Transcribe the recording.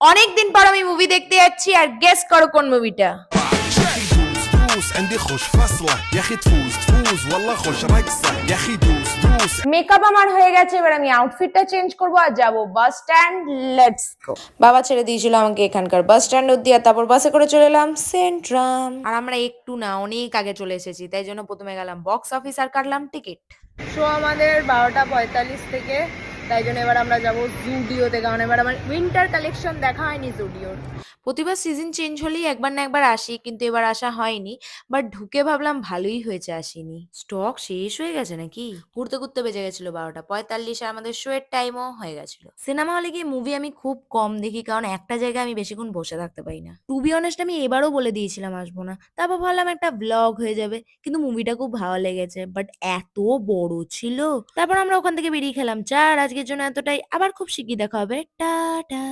অনেকদিন পর আমি মুভি দেখতে যাচ্ছি আর গেস করো কোন মুভিটা। يا اخي دوس دوس عندي خوش فصلة يا اخي تفوز تفوز والله خوش رقصة يا اخي دوس دوس। মেকআপ আমার হয়ে গেছে, এবার আমি আউটফিটটা চেঞ্জ করবো আর যাবো বাস স্ট্যান্ড। Let's go. বাবা ছেড়ে দিয়েছিল আমাকে এখানকার বাস স্ট্যান্ড অব্দি, আর তারপর বাসে করে চলে এলাম সেন্ট্রাম। আর আমরা একটু না অনেক আগে চলে এসেছি, তাই জন্য প্রথমে গেলাম বক্স অফিস আর কাটলাম টিকিট। শো আমাদের 12:45 থেকে, তাই জন্য এবার আমরা যাবো জুডিওতে, কারণ এবার আমার উইন্টার কালেকশন দেখা হয়নি জুডিওর। প্রতিবার সিজন চেঞ্জ হলেই একবার না একবার আসি, কিন্তু এবার আসা হয়নি। বাট ঢুকে ভাবলাম ভালোই হয়েছে আসিনি, স্টক শেষ হয়ে গেছে নাকি। ঘুরতে ঘুরতে বেজে গেছিল 12:45, আর আমাদের শো এর টাইমও হয়ে গেছিল। সিনেমা হলে গিয়ে মুভি আমি খুব কম দেখি, কারণ একটা জায়গায় আমি বেশিক্ষণ বসে থাকতে পারি না। টু বি অনেস্ট আমি এবারও বলে দিয়েছিলাম আসবো না, তারপর ভাবলাম একটা ব্লগ হয়ে যাবে। কিন্তু মুভিটা খুব ভালো লেগেছে, বাট এত বড় ছিল। তারপর আমরা ওখান থেকে বেরিয়ে খেলাম চা, আর আজকের জন্য এতটাই। আবার খুব শিগগির দেখা হবে, টাটা।